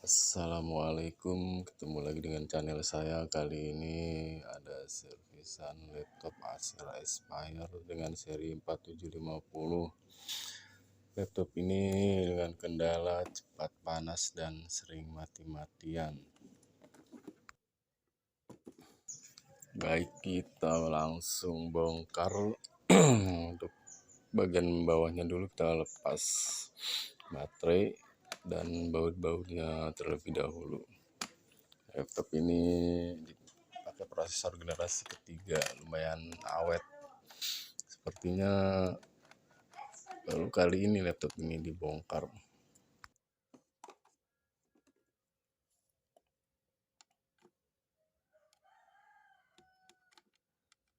Assalamualaikum, ketemu lagi dengan channel saya. Kali ini ada servisan laptop Acer Aspire dengan seri 4750. Laptop ini dengan kendala cepat panas dan sering mati-matian. Baik, kita langsung bongkar. Untuk bagian bawahnya dulu kita lepas baterai dan baut-bautnya terlebih dahulu. Laptop ini pakai prosesor generasi ketiga, lumayan awet. Sepertinya baru kali ini laptop ini dibongkar.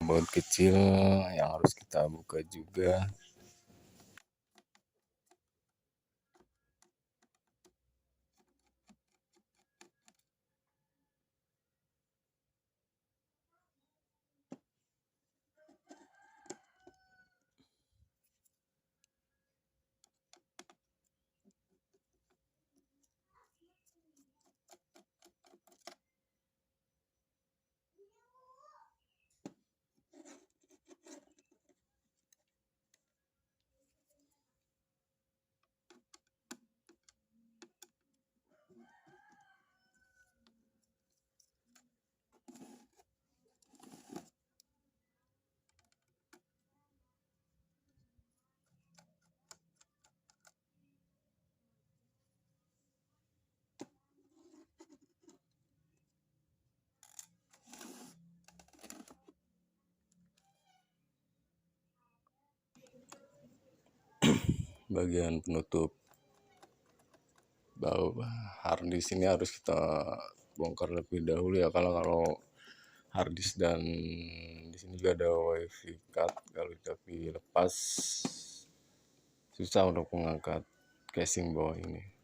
Baut kecil yang harus kita buka juga. Bagian penutup bawah harddisk ini harus kita bongkar lebih dahulu ya, kalau harddisk. Dan di sini juga ada wifi card, kalau kita lepas susah untuk mengangkat casing bawah ini.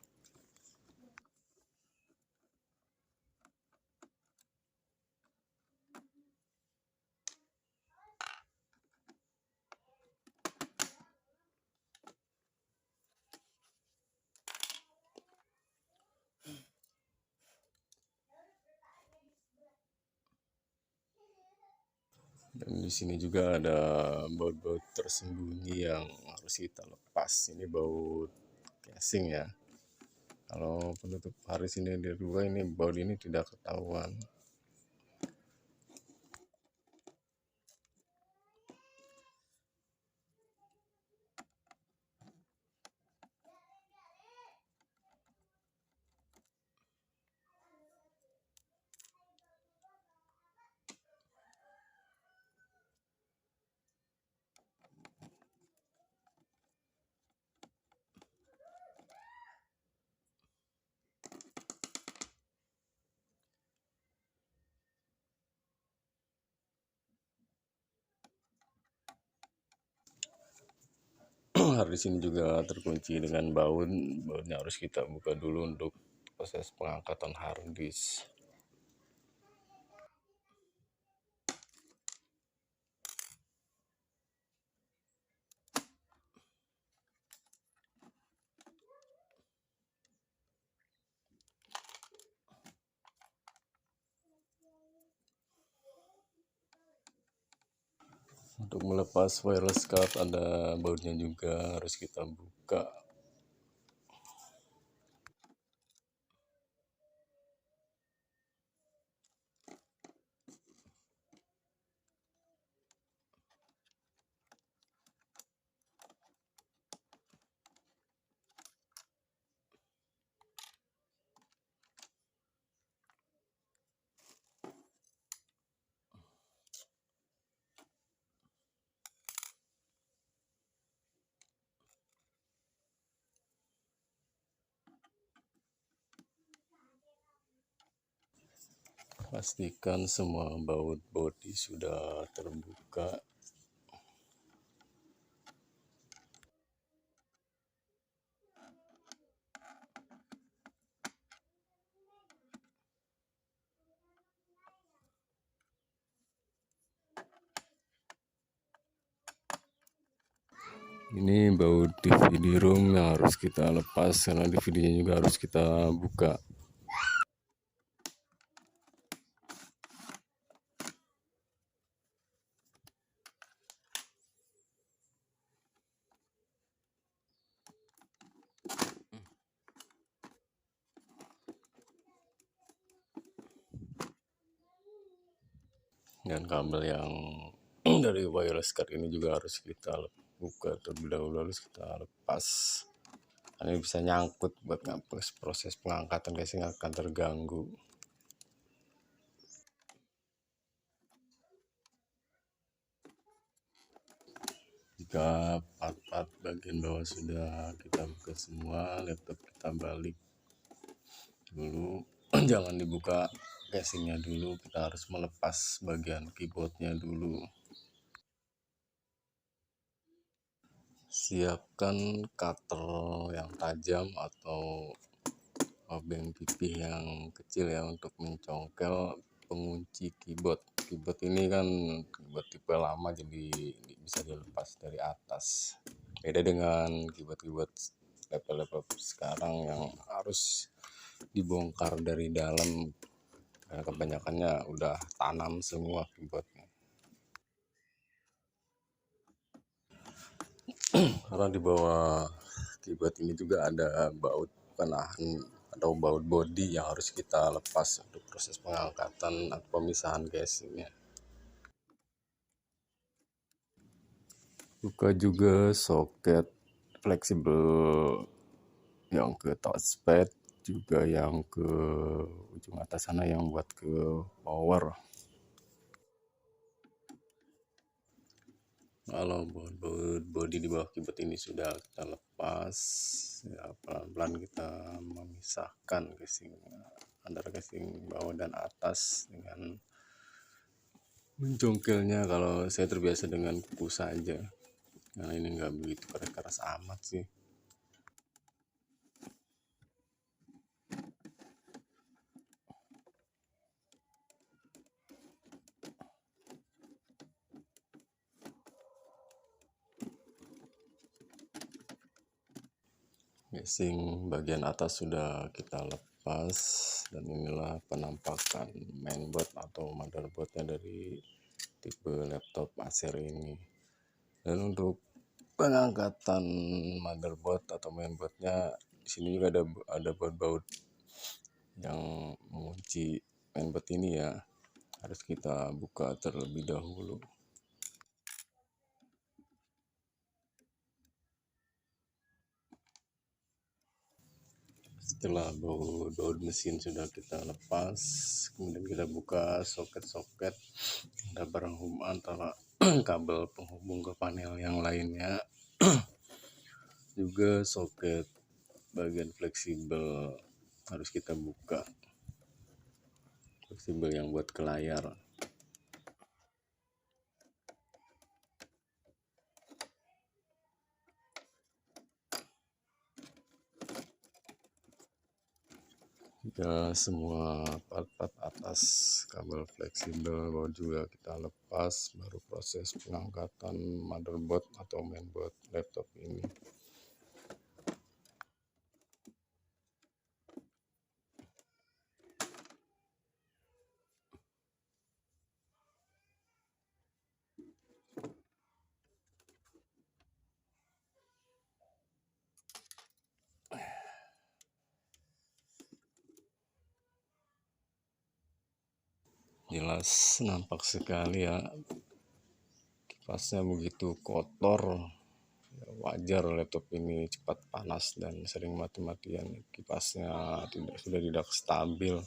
Dan di sini juga ada baut-baut tersembunyi yang harus kita lepas. Ini baut casing ya. Kalau penutup harddisk ini di dua, ini baut ini tidak ketahuan. Harddisk ini juga terkunci dengan baut. Bautnya harus kita buka dulu untuk proses pengangkatan harddisk. Untuk melepas wireless card ada bautnya juga, harus kita buka. Pastikan semua baut bodi sudah terbuka. Ini baut DVD room yang harus kita lepas, karena DVD-nya juga harus kita buka. Dan kabel yang dari wireless card ini juga harus kita buka terlebih dahulu, harus kita lepas. Ini bisa nyangkut buat ngapus proses pengangkatan casing akan terganggu. Jika part-part bagian bawah sudah kita buka semua, laptop kita balik dulu. Jangan dibuka casingnya dulu, kita harus melepas bagian keyboardnya dulu. Siapkan cutter yang tajam atau obeng pipih yang kecil ya untuk mencongkel pengunci keyboard. Keyboard ini kan keyboard tipe lama, jadi bisa dilepas dari atas. Beda dengan keyboard laptop sekarang yang harus dibongkar dari dalam karena kebanyakannya udah tanam semua keyboardnya. Karena di bawah keyboard ini juga ada baut penahan atau baut body yang harus kita lepas untuk proses pengangkatan atau pemisahan casingnya. Buka juga soket fleksibel yang ke touchpad, juga yang ke ujung atas sana yang buat ke power. Kalau baut body di bawah keyboard ini sudah kita lepas, ya pelan-pelan kita memisahkan casing antara casing bawah dan atas dengan mencongkelnya. Kalau saya terbiasa dengan kuku saja, karena ini nggak begitu keras amat sih. Casing bagian atas sudah kita lepas, dan inilah penampakan mainboard atau motherboardnya dari tipe laptop Acer ini. Dan untuk pengangkatan motherboard atau mainboardnya, di sini juga ada baut-baut yang mengunci mainboard ini ya, harus kita buka terlebih dahulu. Setelah baut mesin sudah kita lepas, kemudian kita buka soket-soket ada berhubung antara kabel penghubung ke panel yang lainnya. Juga soket bagian fleksibel harus kita buka, fleksibel yang buat ke layar. Jika semua part-part atas kabel fleksibel baru juga kita lepas, baru proses pengangkatan motherboard atau mainboard laptop ini. Jelas nampak sekali ya, kipasnya begitu kotor. Wajar laptop ini cepat panas dan sering mati-matian. Kipasnya sudah tidak stabil,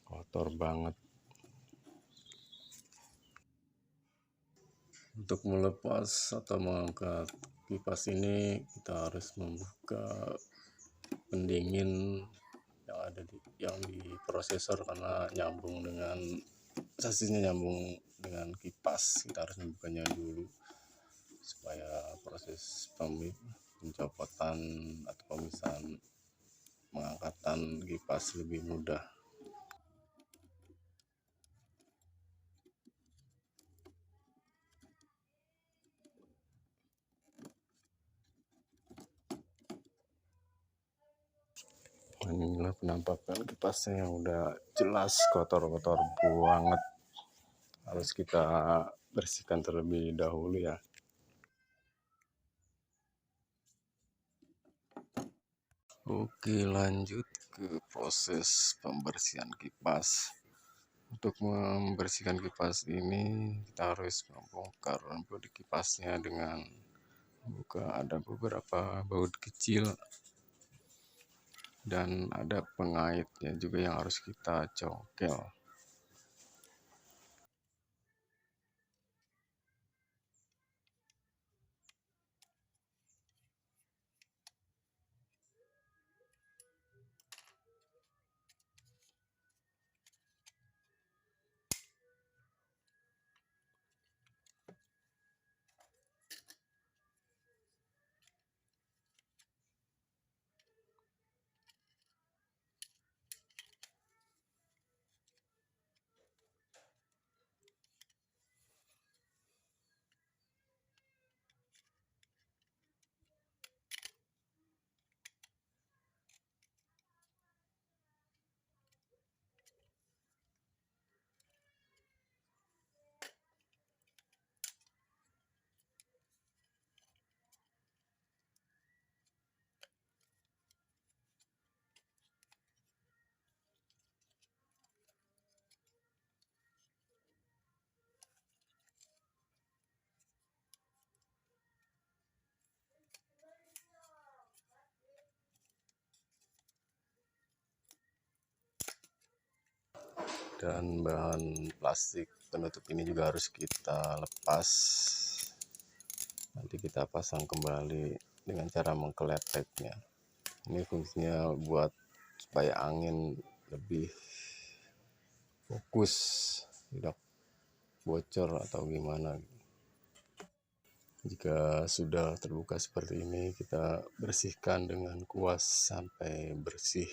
kotor banget. Untuk melepas atau mengangkat kipas ini, kita harus membuka pendingin yang di prosesor, karena nyambung dengan sasisnya, nyambung dengan kipas. Kita harus membukanya dulu supaya proses pencopotan atau pemisahan pengangkatan kipas lebih mudah. Inilah penampakan kipasnya yang udah jelas kotor-kotor banget, harus kita bersihkan terlebih dahulu ya. Oke, lanjut ke proses pembersihan kipas. Untuk membersihkan kipas ini kita harus membongkar bodi kipasnya dengan membuka, ada beberapa baut kecil dan ada pengaitnya juga yang harus kita congkel. Dan bahan plastik penutup ini juga harus kita lepas, nanti kita pasang kembali dengan cara mengkeleteknya. Ini fungsinya buat supaya angin lebih fokus, tidak bocor atau gimana. Jika sudah terbuka seperti ini, kita bersihkan dengan kuas sampai bersih.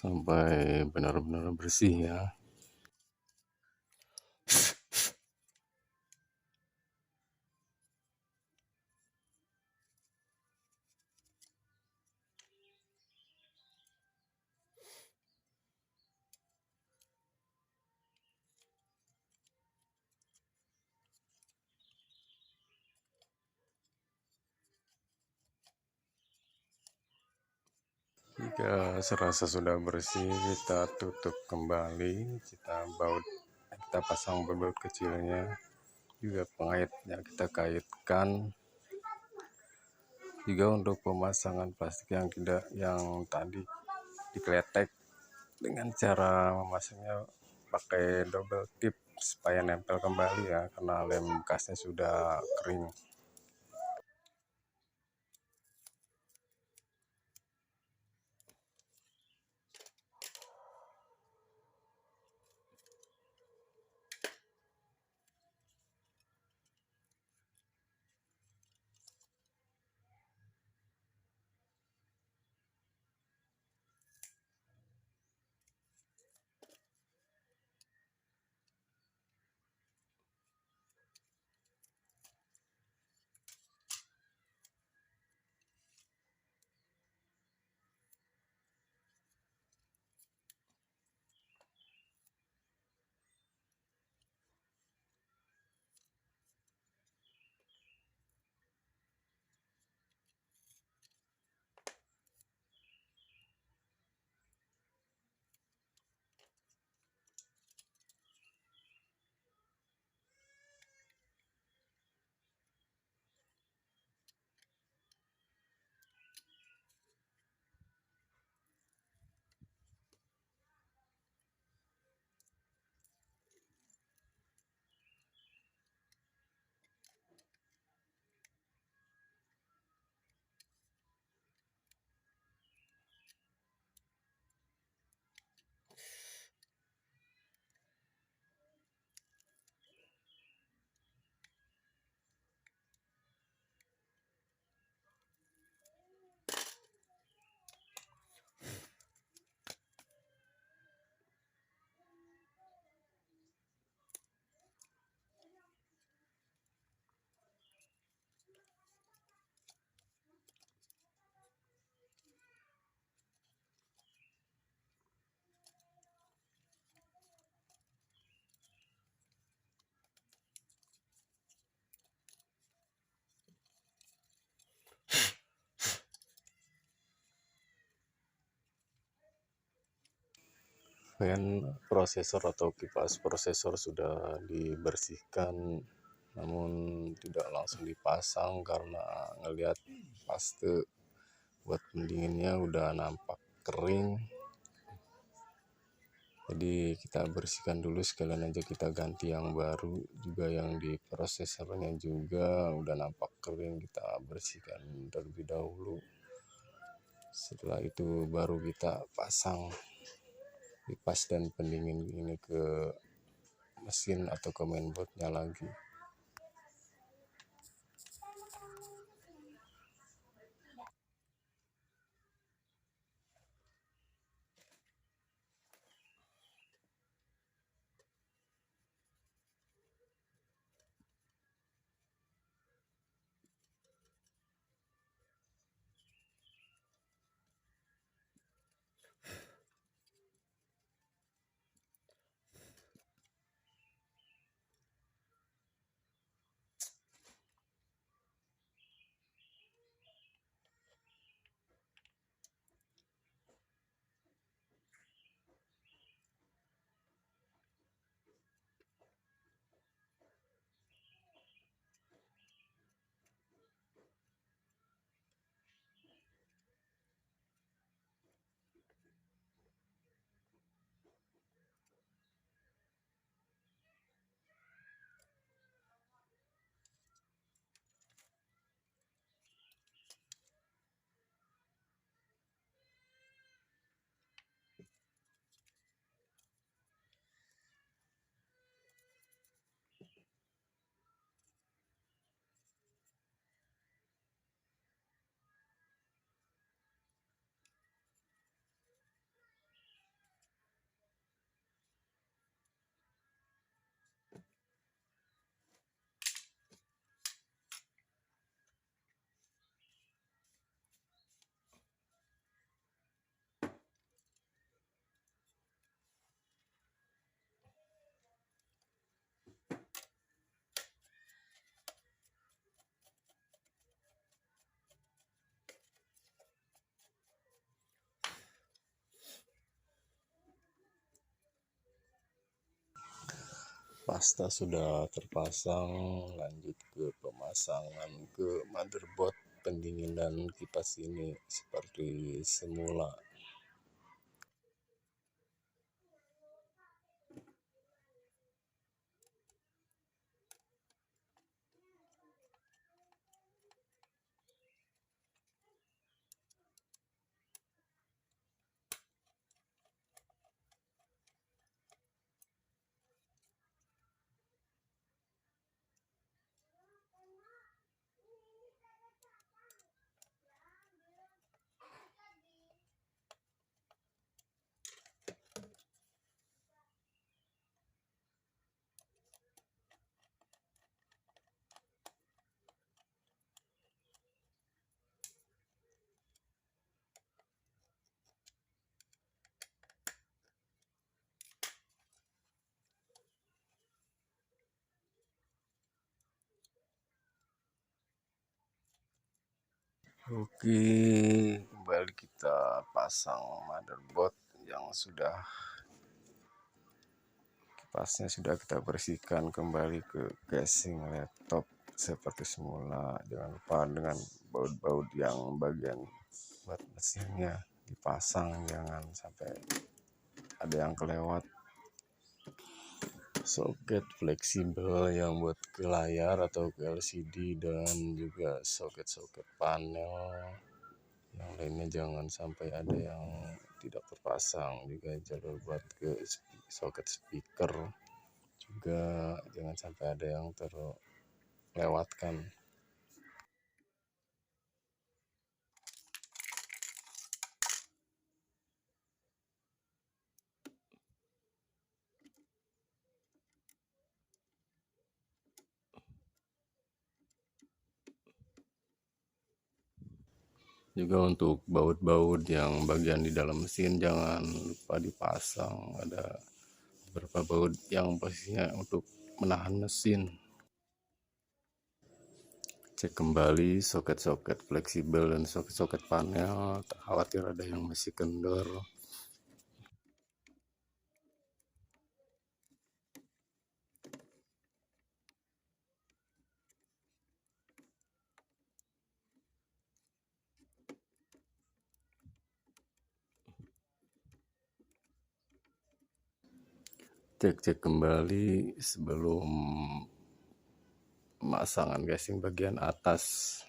Sampai benar-benar bersih ya. Jika serasa sudah bersih, kita tutup kembali, kita pasang baut kecilnya, juga pengaitnya kita kaitkan. Juga untuk pemasangan plastik yang tadi dikletek, dengan cara memasangnya pakai double tip supaya nempel kembali ya, karena lem bekasnya sudah kering. Fan prosesor atau kipas prosesor sudah dibersihkan, namun tidak langsung dipasang karena ngelihat paste buat pendinginnya udah nampak kering. Jadi kita bersihkan dulu, sekalian aja kita ganti yang baru. Juga yang di prosesornya juga udah nampak kering, kita bersihkan terlebih dahulu. Setelah itu baru kita pasang kipas dan pendingin ini ke mesin atau ke mainboardnya lagi. pasta sudah terpasang, lanjut ke pemasangan ke motherboard, pendingin dan kipas ini seperti semula. Oke, kembali kita pasang motherboard yang sudah kipasnya sudah kita bersihkan kembali ke casing laptop seperti semula. Jangan lupa dengan baut-baut yang bagian buat mesinnya dipasang, jangan sampai ada yang kelewat. Soket fleksibel yang buat ke layar atau ke LCD, dan juga soket-soket panel yang lainnya jangan sampai ada yang tidak terpasang. Juga jalur buat ke soket speaker juga jangan sampai ada yang terlewatkan. Juga untuk baut-baut yang bagian di dalam mesin jangan lupa dipasang. Ada beberapa baut yang posisinya untuk menahan mesin. Cek kembali soket-soket fleksibel dan soket-soket panel, tak khawatir ada yang masih kendor. Cek-cek kembali sebelum pemasangan casing bagian atas.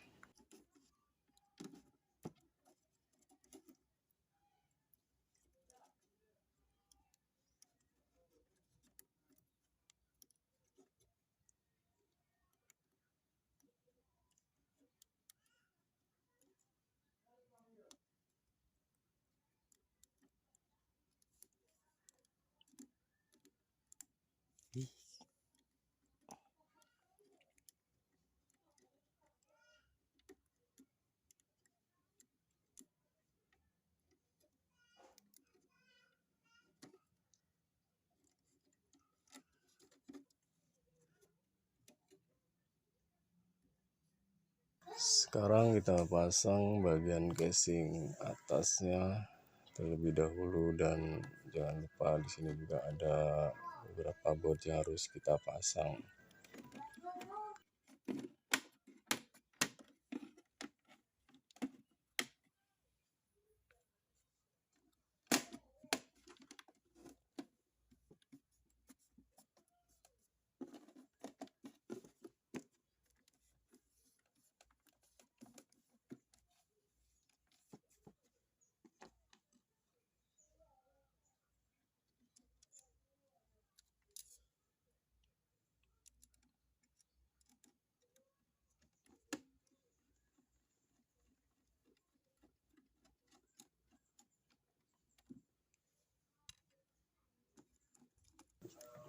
Sekarang kita pasang bagian casing atasnya terlebih dahulu, dan jangan lupa di sini juga ada beberapa baut yang harus kita pasang.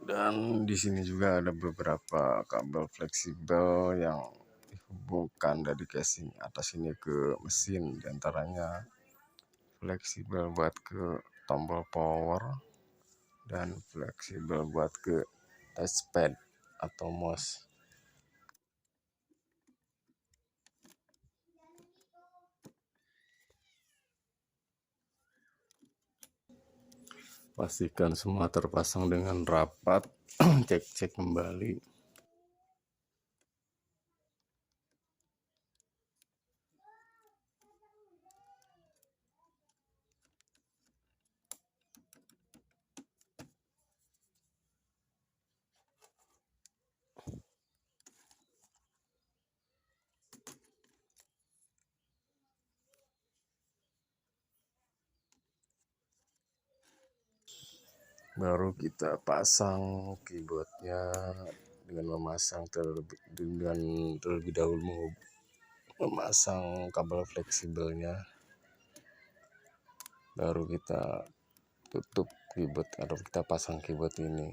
Dan di sini juga ada beberapa kabel fleksibel yang dihubungkan dari casing atas ini ke mesin, diantaranya fleksibel buat ke tombol power dan fleksibel buat ke touchpad atau mouse. Pastikan semua terpasang dengan rapat cek kembali. Baru kita pasang keyboardnya dengan terlebih dahulu memasang kabel fleksibelnya, baru kita tutup keyboard atau kita pasang keyboard ini.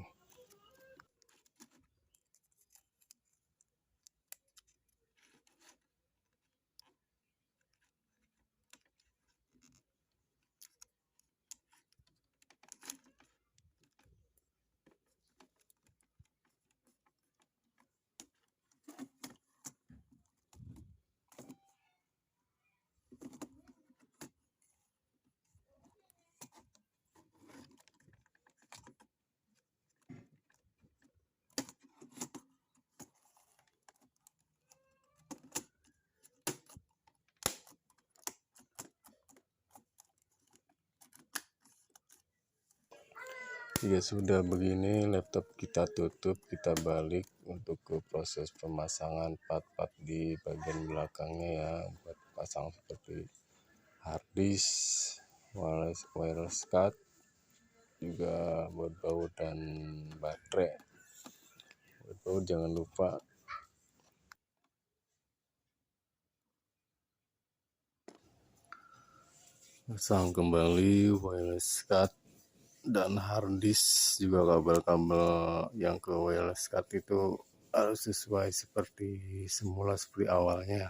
Jika sudah begini, laptop kita tutup, kita balik untuk ke proses pemasangan part-part di bagian belakangnya ya, buat pasang seperti hard disk, wireless card, juga baut dan baterai. Baut jangan lupa. Pasang kembali wireless card dan hard disk, juga kabel-kabel yang ke wireless card itu harus sesuai seperti semula, seperti awalnya.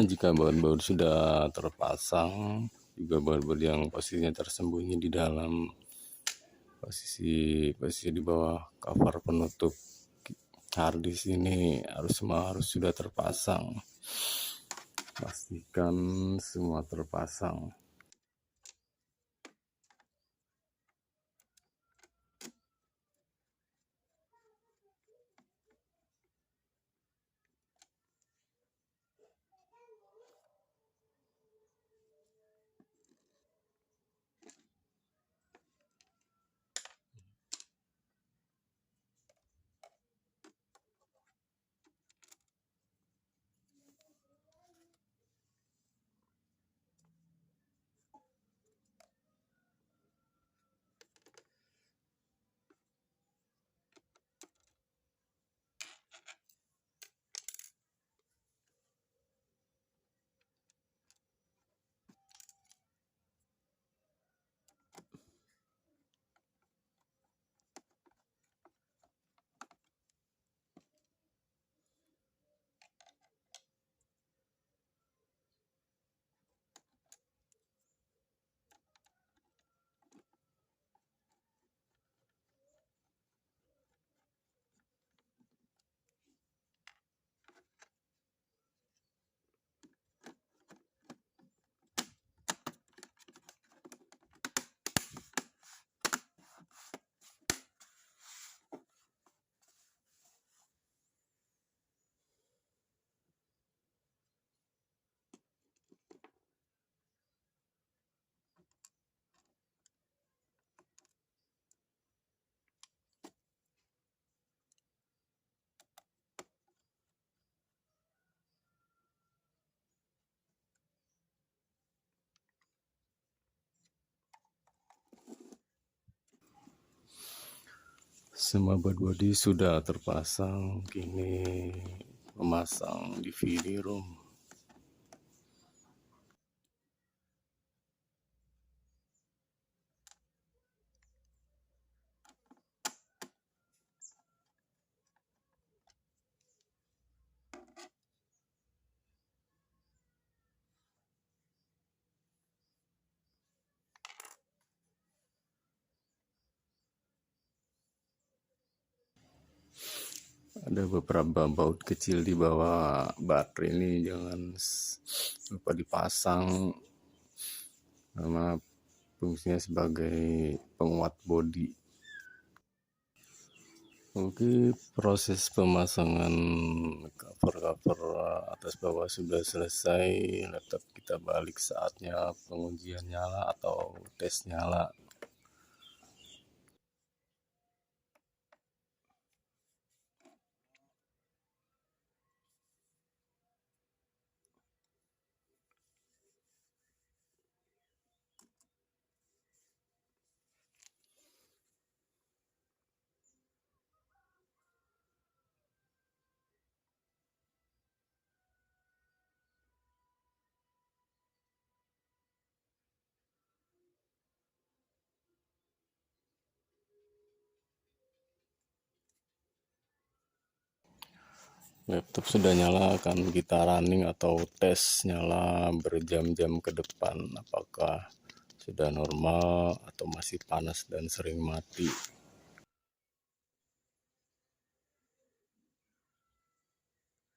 Jika baut-baut sudah terpasang, juga baut-baut yang posisinya tersembunyi di dalam posisi di bawah cover penutup harddisk ini harus sudah terpasang. Pastikan semua terpasang. Semua body sudah terpasang, kini memasang DVD ROM. Ada beberapa baut kecil di bawah baterai ini, jangan lupa dipasang karena fungsinya sebagai penguat bodi. Oke, proses pemasangan cover atas bawah sudah selesai. Laptop kita balik, saatnya pengujian nyala atau tes nyala. Laptop sudah nyala, akan kita running atau tes nyala berjam-jam ke depan, apakah sudah normal atau masih panas dan sering mati.